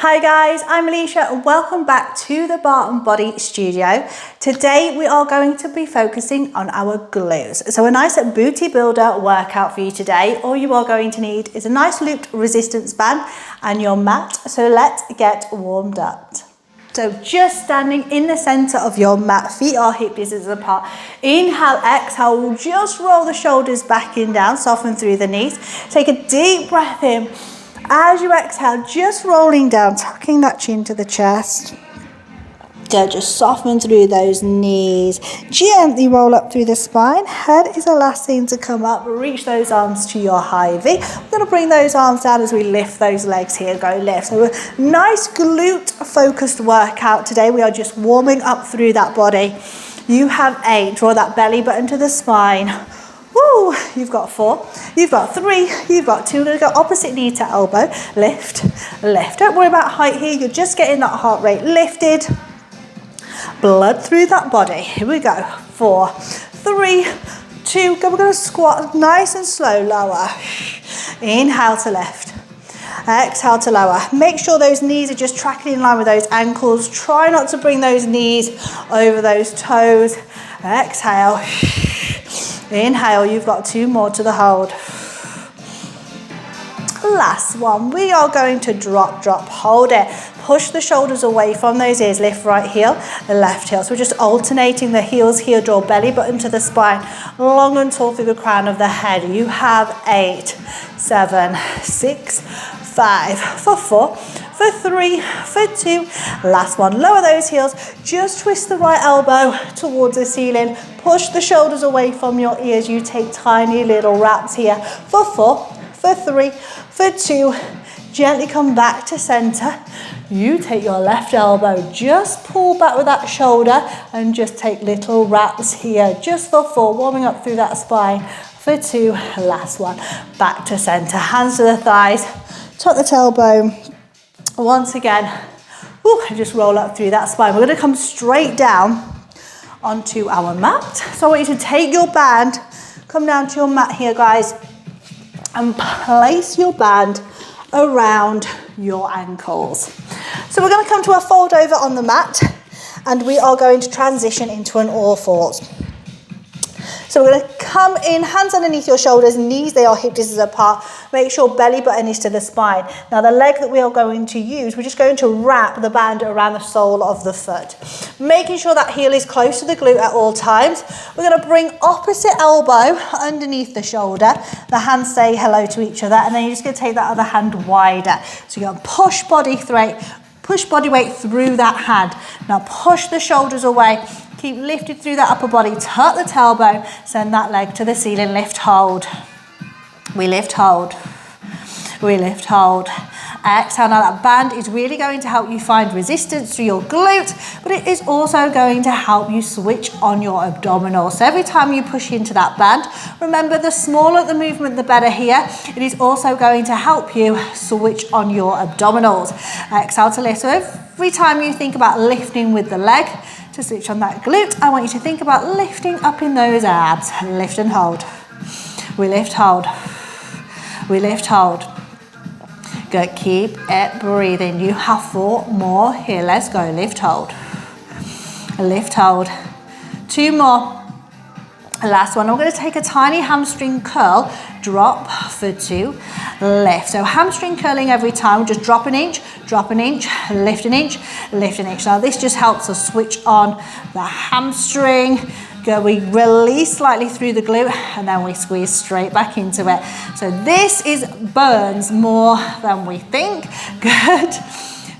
Hi guys, I'm Alicia and welcome back to the BANDED studio. Today we are going to be focusing on our glutes. So a nice booty builder workout for you today. All you are going to need is a nice looped resistance band and your mat. So let's get warmed up. So just standing in the center of your mat, feet are hip distance apart. Inhale, exhale, we'll just roll the shoulders back and down, soften through the knees. Take a deep breath in. As you exhale, just rolling down, tucking that chin to the chest. Good, just soften through those knees. Gently roll up through the spine. Head is the last thing to come up. Reach those arms to your high V. We're going to bring those arms down as we lift those legs here. Go lift. So a nice glute focused workout today. We are just warming up through that body. You have 8. Draw that belly button to the spine. Woo, you've got 4, you've got 3, you've got 2. We're going to go opposite knee to elbow. Lift, lift. Don't worry about height here. You're just getting that heart rate lifted. Blood through that body. Here we go. 4, 3, 2. Go. We're going to squat nice and slow. Lower. Inhale to lift. Exhale to lower. Make sure those knees are just tracking in line with those ankles. Try not to bring those knees over those toes. Exhale. Inhale, you've got 2 more to the hold. Last one, we are going to drop, hold it. Push the shoulders away from those ears, lift right heel, left heel. So we're just alternating the heels here, draw belly button to the spine, long and tall through the crown of the head. You have 8, 7, 6, 5, for 4, for 3, for 2. Last one, lower those heels, just twist the right elbow towards the ceiling, push the shoulders away from your ears. You take tiny little wraps here for 4, for 3, for 2. Gently come back to center. You take your left elbow, just pull back with that shoulder and just take little wraps here, just for 4, warming up through that spine. For 2, last one, back to center, hands to the thighs, tuck the tailbone. Once again, and just roll up through that spine. We're going to come straight down onto our mat. So I want you to take your band, come down to your mat here, guys, and place your band around your ankles. So we're going to come to a fold over on the mat, and we are going to transition into an all fours. So we're going to come in, hands underneath your shoulders, knees, they are hip distance apart. Make sure belly button is to the spine. Now the leg that we are going to use, we're just going to wrap the band around the sole of the foot. Making sure that heel is close to the glute at all times. We're going to bring opposite elbow underneath the shoulder. The hands say hello to each other, and then you're just going to take that other hand wider. So you're going to push body weight through that hand. Now push the shoulders away. Keep lifted through that upper body, tuck the tailbone, send that leg to the ceiling, lift, hold. We lift, hold. We lift, hold. Exhale. Now that band is really going to help you find resistance through your glute, but it is also going to help you switch on your abdominals. So every time you push into that band, remember the smaller the movement, the better here. It is also going to help you switch on your abdominals. Exhale to lift. So every time you think about lifting with the leg, to switch on that glute, I want you to think about lifting up in those abs. Lift and hold. We lift, hold. We lift, hold. Good, keep it breathing. You have 4 more here. Let's go, lift, hold. Lift, hold. 2 more. Last one, we're going to take a tiny hamstring curl, drop for 2, lift. So hamstring curling every time, just drop an inch, lift an inch, lift an inch. Now this just helps us switch on the hamstring. Go, we release slightly through the glute and then we squeeze straight back into it. So this burns more than we think. Good.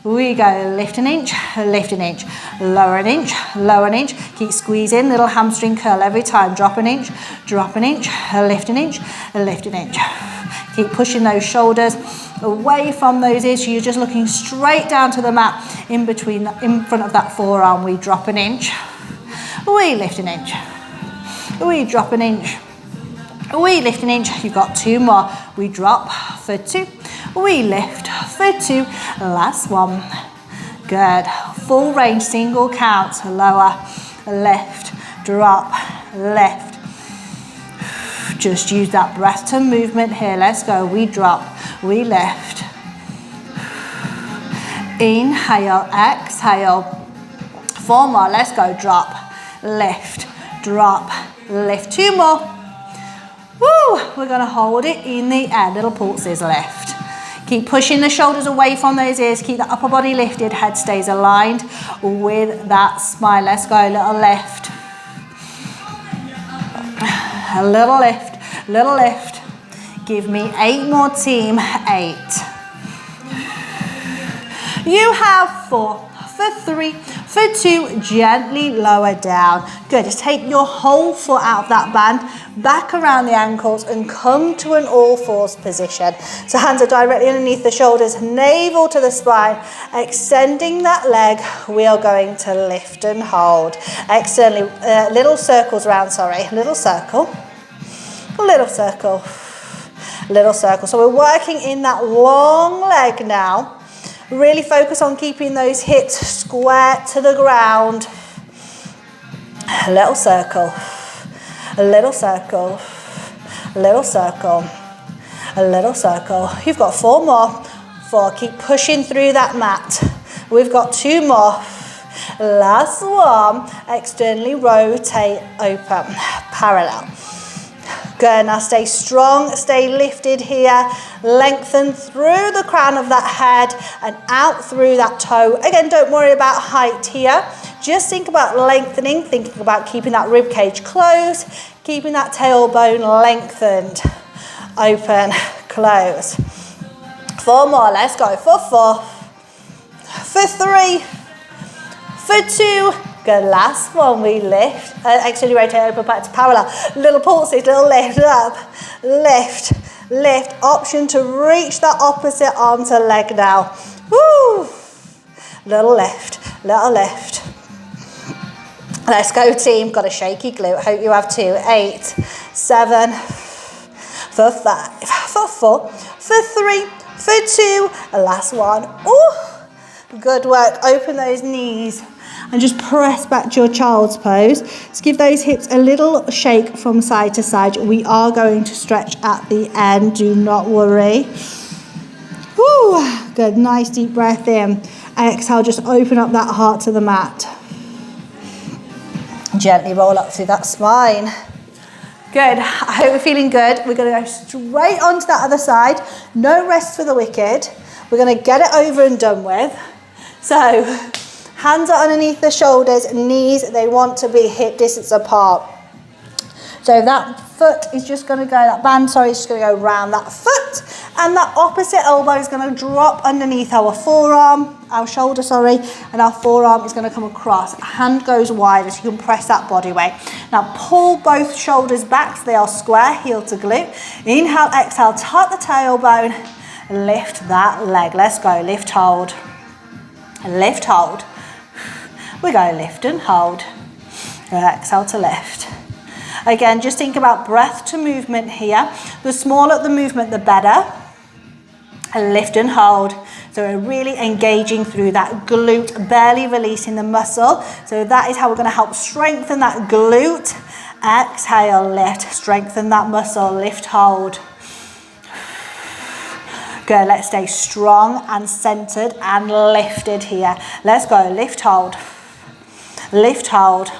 We go lift an inch, lower an inch, lower an inch. Keep squeezing, little hamstring curl every time. Drop an inch, lift an inch, lift an inch. Keep pushing those shoulders away from those ears. So you're just looking straight down to the mat in front of that forearm. We drop an inch, we lift an inch, we drop an inch, we lift an inch. You've got 2 more. We drop for 2. We lift for 2. Last one. Good. Full range, single count. Lower, lift, drop, lift. Just use that breath to movement here. Let's go. We drop, we lift. Inhale, exhale. 4 more, let's go. Drop, lift, drop, lift. 2 more. Woo, we're gonna hold it in the air. Little pulses, lift. Keep pushing the shoulders away from those ears. Keep the upper body lifted. Head stays aligned with that spine. Let's go, little lift. A little lift, little lift. Give me 8 more, team. 8. You have 4. For 3, for 2, gently lower down. Good, just take your whole foot out of that band, back around the ankles and come to an all fours position. So hands are directly underneath the shoulders, navel to the spine, extending that leg. We are going to lift and hold. Externally, little circles around, little circle, little circle, little circle. So we're working in that long leg now. Really focus on keeping those hips square to the ground. A little circle, a little circle, a little circle, a little circle. You've got 4 more. 4, keep pushing through that mat. We've got 2 more. Last one, externally rotate, open, parallel. Good, now stay strong, stay lifted here. Lengthen through the crown of that head and out through that toe. Again, don't worry about height here. Just think about lengthening, thinking about keeping that rib cage closed, keeping that tailbone lengthened. Open, close. 4 more, let's go. For 4, for 3, for 2. Good, last one, we lift. Actually rotate, open back to parallel. Little pulses, little lift up, lift, lift. Option to reach that opposite arm to leg now. Woo! Little lift, little lift. Let's go, team. Got a shaky glute. Hope you have 2. 8, 7, for 5, for 4, for 3, for 2. Last one. Ooh! Good work. Open those knees. And just press back to your child's pose. Just give those hips a little shake from side to side. We are going to stretch at the end, do not worry. Woo, good, nice deep breath in. Exhale, just open up that heart to the mat. Gently roll up through that spine. Good, I hope we're feeling good. We're gonna go straight onto that other side. No rest for the wicked. We're gonna get it over and done with. So, hands are underneath the shoulders, knees, they want to be hip distance apart. So that foot is just going to go, that band, sorry, is just going to go round that foot. And that opposite elbow is going to drop underneath our forearm, our shoulder, sorry. And our forearm is going to come across. Hand goes wider so you can press that body weight. Now pull both shoulders back so they are square, heel to glute. Inhale, exhale, tuck the tailbone. Lift that leg. Let's go. Lift, hold. Lift, hold. We go lift and hold. Exhale to lift. Again, just think about breath to movement here. The smaller the movement, the better. Lift and hold. So we're really engaging through that glute, barely releasing the muscle. So that is how we're going to help strengthen that glute. Exhale, lift. Strengthen that muscle. Lift, hold. Good. Let's stay strong and centered and lifted here. Let's go. Lift, hold. Lift, hold.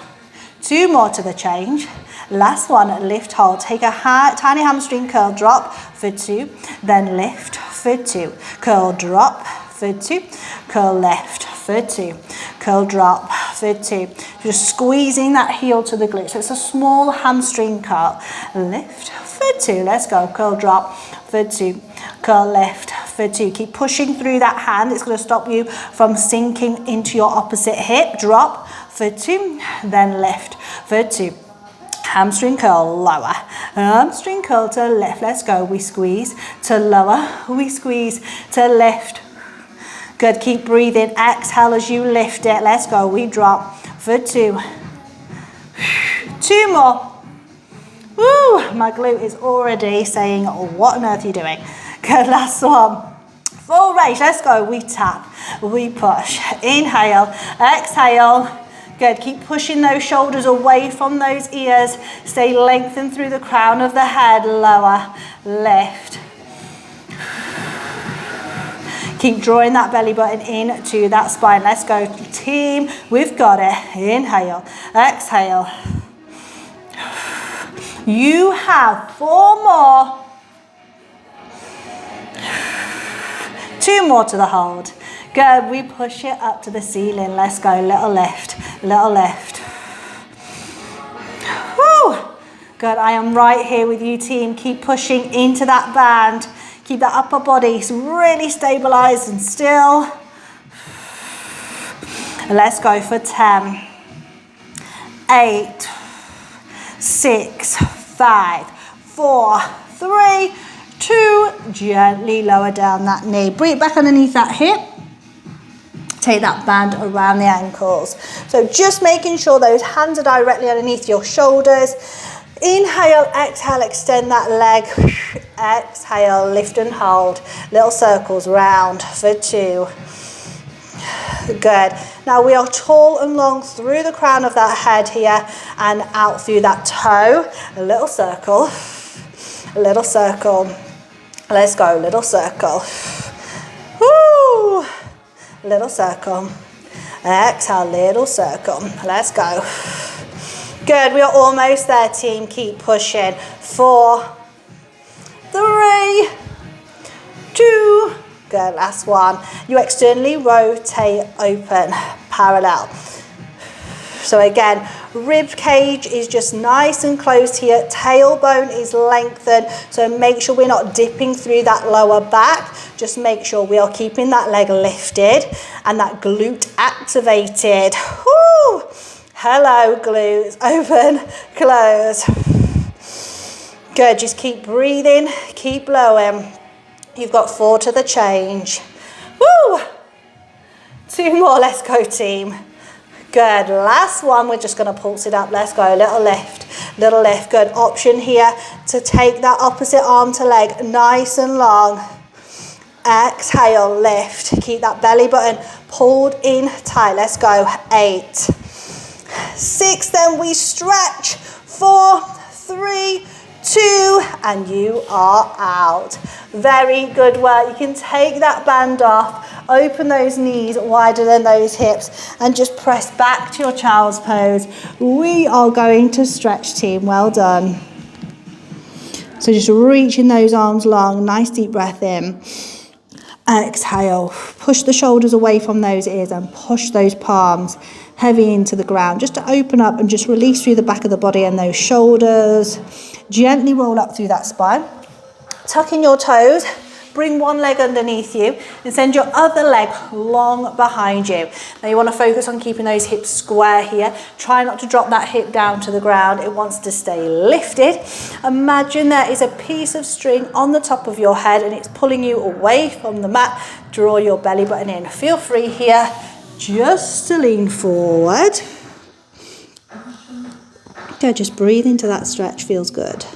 2 more to the change. Last one, lift, hold. Take a tiny hamstring curl, drop for 2. Then lift for 2. Curl, drop for 2. Curl, left for 2. Curl, drop for 2. Just squeezing that heel to the glute. So it's a small hamstring curl. Lift for 2. Let's go. Curl, drop for 2. Curl, lift for 2. Keep pushing through that hand. It's going to stop you from sinking into your opposite hip. Drop for 2. Then lift for 2. Hamstring curl, lower. Hamstring curl to lift. Let's go. We squeeze to lower. We squeeze to lift. Good. Keep breathing. Exhale as you lift it. Let's go. We drop for 2. 2 more. Woo! My glute is already saying, what on earth are you doing? Good. Last one. Full raise. Let's go. We tap. We push. Inhale. Exhale. Good, keep pushing those shoulders away from those ears. Stay lengthened through the crown of the head. Lower, lift. Keep drawing that belly button into that spine. Let's go, team. We've got it. Inhale, exhale. You have 4 more. 2 more to the hold. Good, we push it up to the ceiling. Let's go, little lift, little lift. Woo. Good, I am right here with you, team. Keep pushing into that band. Keep that upper body really stabilized and still. Let's go for 10, 8, 6, 5, 4, 3, 2. Gently lower down that knee. Bring it back underneath that hip. Take that band around the ankles. So just making sure those hands are directly underneath your shoulders. Inhale, exhale, extend that leg. Exhale, lift and hold. Little circles round for 2. Good. Now we are tall and long through the crown of that head here and out through that toe. A little circle. A little circle. Let's go, little circle. Woo! Little circle. Exhale, little circle. Let's go. Good, we are almost there, team. Keep pushing. 4, 3, 2. Good, last one. You externally rotate, open, parallel. So again, rib cage is just nice and close here. Tailbone is lengthened. So make sure we're not dipping through that lower back. Just make sure we are keeping that leg lifted and that glute activated. Woo! Hello, glutes. Open, close. Good, just keep breathing, keep blowing. You've got 4 to the change. Woo! 2 more, let's go, team. Good, last one, we're just gonna pulse it up. Let's go, little lift, little lift. Good, option here to take that opposite arm to leg nice and long. Exhale, lift. Keep that belly button pulled in tight. Let's go, 8, 6, then we stretch. 4, 3, 2, and you are out. Very good work. You can take that band off, open those knees wider than those hips, and just press back to your child's pose. We are going to stretch, team. Well done. So just reaching those arms long, nice deep breath in. Exhale, push the shoulders away from those ears and push those palms heavy into the ground, just to open up and just release through the back of the body and those shoulders. Gently roll up through that spine. Tuck in your toes, bring one leg underneath you and send your other leg long behind you. Now you want to focus on keeping those hips square here. Try not to drop that hip down to the ground. It wants to stay lifted. Imagine there is a piece of string on the top of your head and it's pulling you away from the mat. Draw your belly button in. Feel free here just to lean forward. Okay, just breathe into that stretch, feels good.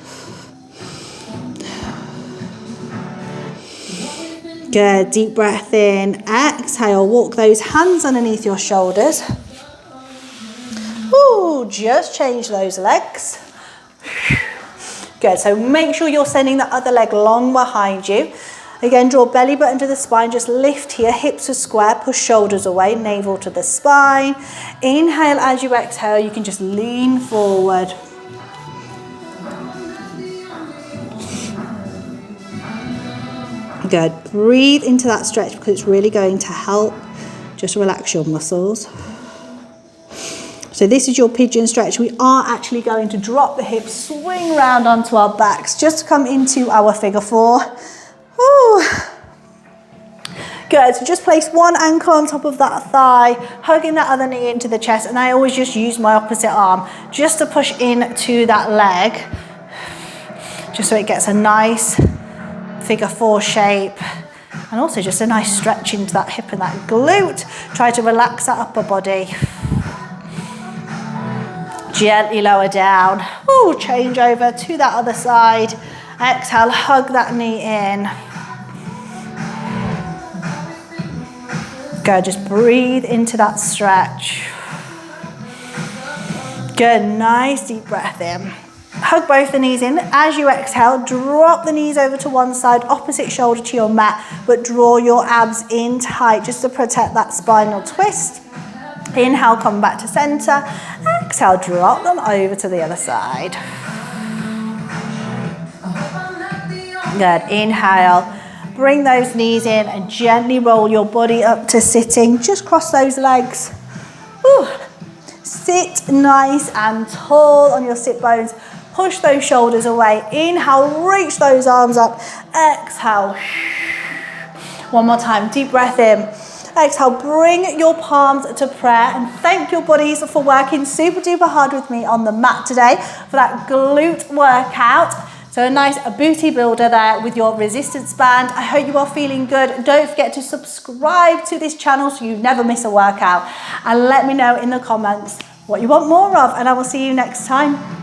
Good, deep breath in, exhale, walk those hands underneath your shoulders. Ooh, just change those legs. Good, so make sure you're sending the other leg long behind you. Again, draw belly button to the spine, just lift here, hips are square, push shoulders away, navel to the spine. Inhale, as you exhale, you can just lean forward. Good, breathe into that stretch because it's really going to help just relax your muscles. So this is your pigeon stretch. We are actually going to drop the hips, swing round onto our backs, just to come into our figure 4. Woo. Good, so just place one ankle on top of that thigh, hugging that other knee into the chest, and I always just use my opposite arm just to push into that leg, just so it gets a nice figure 4 shape, and also just a nice stretch into that hip and that glute. Try to relax that upper body. Gently lower down. Ooh, change over to that other side. Exhale, hug that knee in. Good, just breathe into that stretch. Good, nice deep breath in. Hug both the knees in. As you exhale, drop the knees over to one side, opposite shoulder to your mat, but draw your abs in tight just to protect that spinal twist. Inhale, come back to center. Exhale, drop them over to the other side. Good. Inhale. Bring those knees in and gently roll your body up to sitting. Just cross those legs. Whew. Sit nice and tall on your sit bones. Push those shoulders away. Inhale, reach those arms up. Exhale. One more time, deep breath in. Exhale, bring your palms to prayer and thank your bodies for working super duper hard with me on the mat today for that glute workout. So a nice booty builder there with your resistance band. I hope you are feeling good. Don't forget to subscribe to this channel so you never miss a workout. And let me know in the comments what you want more of, and I will see you next time.